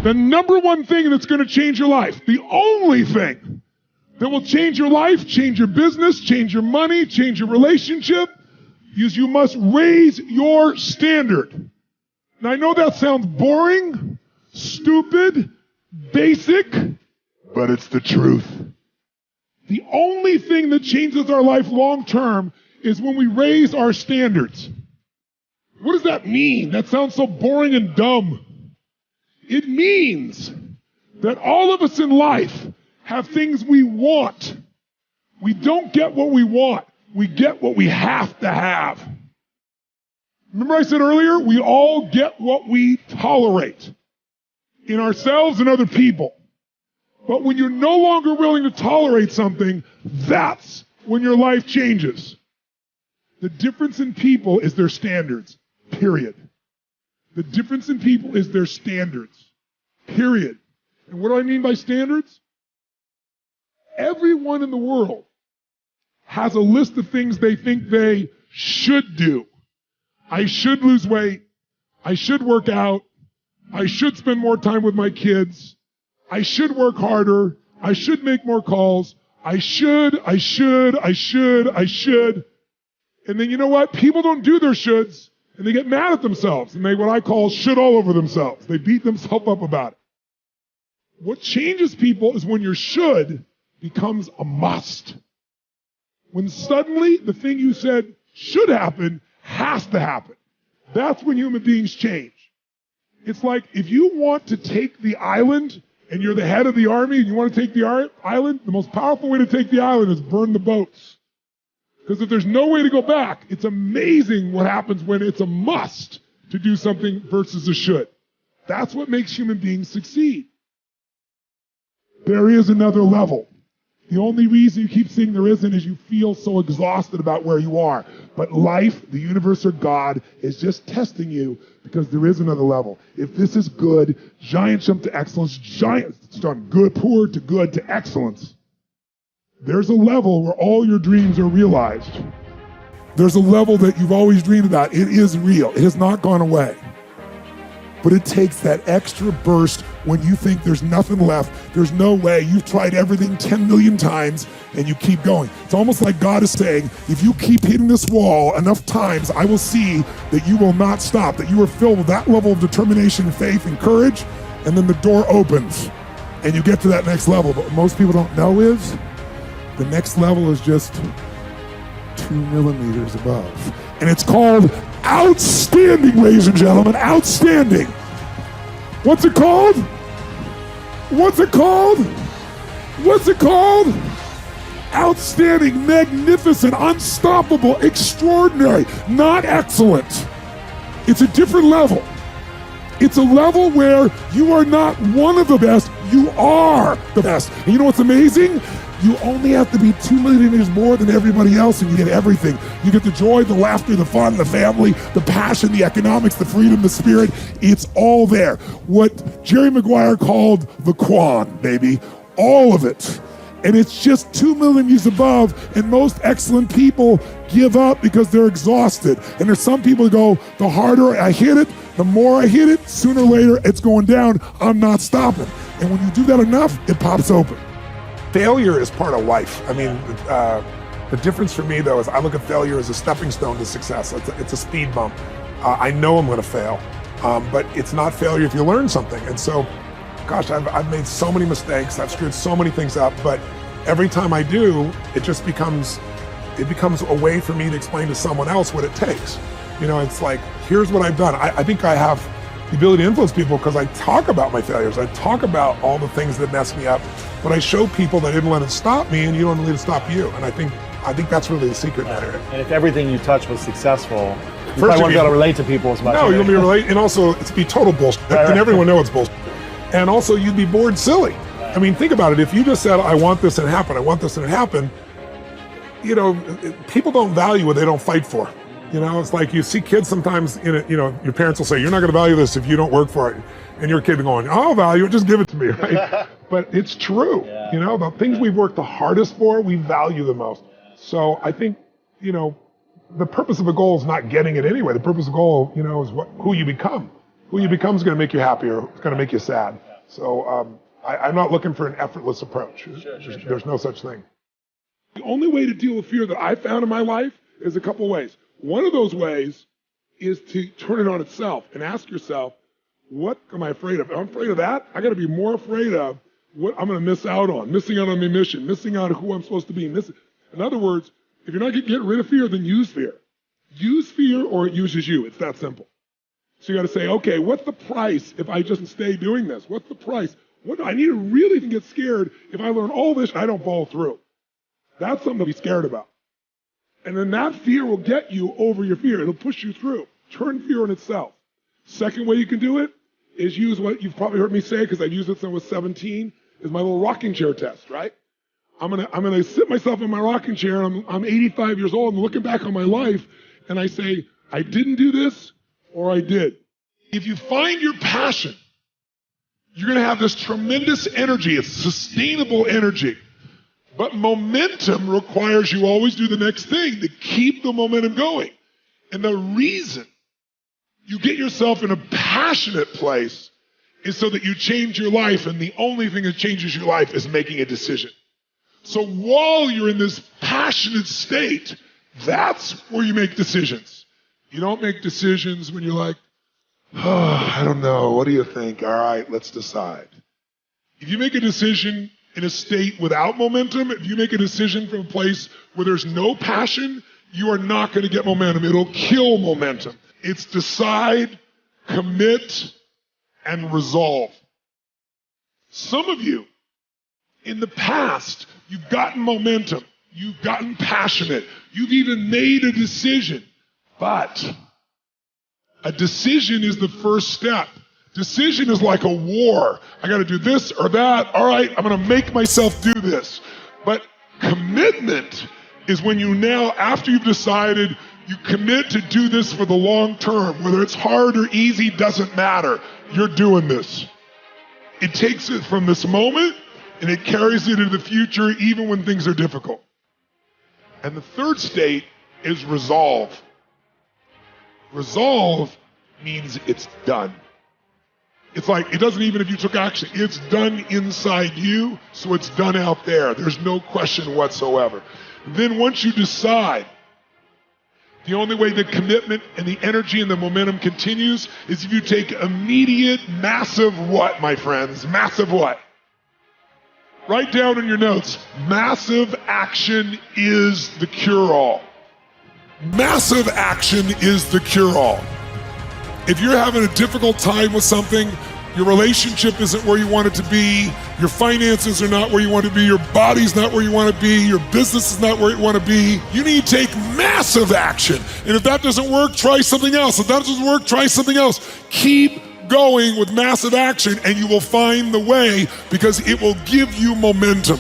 The number one thing that's going to change your life, the only thing that will change your life, change your business, change your money, change your relationship, is you must raise your standard. Now I know that sounds boring, stupid, basic, but it's the truth. The only thing that changes our life long term is when we raise our standards. What does that mean? That sounds so boring and dumb. It means that all of us in life have things we want. We don't get what we want. We get what we have to have. Remember I said earlier, we all get what we tolerate in ourselves and other people. But when you're no longer willing to tolerate something, that's when your life changes. The difference in people is their standards, period. The difference in people is their standards, period. And what do I mean by standards? Everyone in the world has a list of things they think they should do. I should lose weight. I should work out. I should spend more time with my kids. I should work harder. I should make more calls. I should. And then you know what? People don't do their shoulds, and they get mad at themselves, and they what I call should all over themselves. They beat themselves up about it. What changes people is when your should becomes a must. When suddenly the thing you said should happen has to happen. That's when human beings change. It's like if you want to take the island and you're the head of the army and you want to take the island, the most powerful way to take the island is burn the boats. Because if there's no way to go back, it's amazing what happens when it's a must to do something versus a should. That's what makes human beings succeed. There is another level. The only reason you keep saying there isn't is you feel so exhausted about where you are. But life, the universe, or God is just testing you because there is another level. If this is good, giant jump to excellence, giant from good, poor to good to excellence. There's a level where all your dreams are realized. There's a level that you've always dreamed about. It is real. It has not gone away. But it takes that extra burst when you think there's nothing left, there's no way, you've tried everything 10 million times, and you keep going. It's almost like God is saying, if you keep hitting this wall enough times, I will see that you will not stop, that you are filled with that level of determination, faith, and courage, and then the door opens, and you get to that next level. But what most people don't know is, the next level is just 2 millimeters above. And it's called outstanding, ladies and gentlemen, outstanding. What's it called? What's it called? What's it called? Outstanding, magnificent, unstoppable, extraordinary, not excellent. It's a different level. It's a level where you are not one of the best, you are the best. And you know what's amazing? You only have to be 2 millimeters more than everybody else and you get everything. You get the joy, the laughter, the fun, the family, the passion, the economics, the freedom, the spirit. It's all there. What Jerry Maguire called the Quan, baby. All of it. And it's just 2 millimeters above, and most excellent people give up because they're exhausted. And there's some people who go, the harder I hit it, the more I hit it, sooner or later it's going down, I'm not stopping. And when you do that enough, it pops open. Failure is part of life. I mean, the difference for me though is I look at failure as a stepping stone to success. It's a speed bump. I know I'm gonna fail, but it's not failure if you learn something. And so, gosh, I've made so many mistakes, I've screwed so many things up, but every time I do, it becomes a way for me to explain to someone else what it takes. You know, it's like, here's what I've done. I think I have the ability to influence people because I talk about my failures. I talk about all the things that mess me up, but I show people that I didn't let it stop me, and you don't let it stop you. And I think that's really the secret in that area. And if everything you touch was successful, you probably wouldn't be able to relate to people as much. No, you'll be relate, and also it's be total bullshit, and everyone knows it's bullshit. And also you'd be bored silly. I mean, think about it. If you just said, I want this and happen, I want this and happen, you know, people don't value what they don't fight for. You know, it's like you see kids sometimes in it, you know, your parents will say, you're not going to value this if you don't work for it. And your kid going, I'll value it, just give it to me, right? But it's true. Yeah. You know, the things we've worked the hardest for, we value the most. So I think, you know, the purpose of a goal is not getting it anyway. The purpose of a goal, you know, is who you become. Who you become is going to make you happy or it's going to make you sad. So I'm not looking for an effortless approach. Sure. There's no such thing. The only way to deal with fear that I've found in my life is a couple ways. One of those ways is to turn it on itself and ask yourself, what am I afraid of? If I'm afraid of that, I got to be more afraid of what I'm going to miss out on my mission, missing out on who I'm supposed to be. In other words, if you're not going to get rid of fear, then use fear. Use fear or it uses you. It's that simple. So you got to say, okay, what's the price if I just stay doing this? What's the price? What do I need to really get scared if I learn all this and I don't follow through? That's something to be scared about. And then that fear will get you over your fear. It'll push you through. Turn fear on itself. Second way you can do it is use what you've probably heard me say, because I've used it since I was 17, is my little rocking chair test, right? I'm gonna sit myself in my rocking chair. I'm 85 years old and looking back on my life, and I say, I didn't do this, or I did. If you find your passion, you're gonna have this tremendous energy. It's sustainable energy. But momentum requires you always do the next thing to keep the momentum going. And the reason you get yourself in a passionate place is so that you change your life, and the only thing that changes your life is making a decision. So while you're in this passionate state, that's where you make decisions. You don't make decisions when you're like, oh, I don't know, what do you think? All right, let's decide. If you make a decision in a state without momentum, if you make a decision from a place where there's no passion, you are not going to get momentum. It'll kill momentum. It's decide, commit, and resolve. Some of you, in the past, you've gotten momentum. You've gotten passionate. You've even made a decision. But a decision is the first step. Decision is like a war. I got to do this or that. All right, I'm going to make myself do this. But commitment is when you now, after you've decided, you commit to do this for the long term. Whether it's hard or easy, doesn't matter. You're doing this. It takes it from this moment and it carries it into the future even when things are difficult. And the third state is resolve. Resolve means it's done. It's like, it doesn't even if you took action, it's done inside you, so it's done out there. There's no question whatsoever. Then once you decide, the only way the commitment and the energy and the momentum continues is if you take immediate, massive what, my friends? Massive what? Write down in your notes, massive action is the cure-all. Massive action is the cure-all. If you're having a difficult time with something, your relationship isn't where you want it to be, your finances are not where you want to be, your body's not where you want to be, your business is not where you want to be, you need to take massive action. And if that doesn't work, try something else. If that doesn't work, try something else. Keep going with massive action and you will find the way, because it will give you momentum.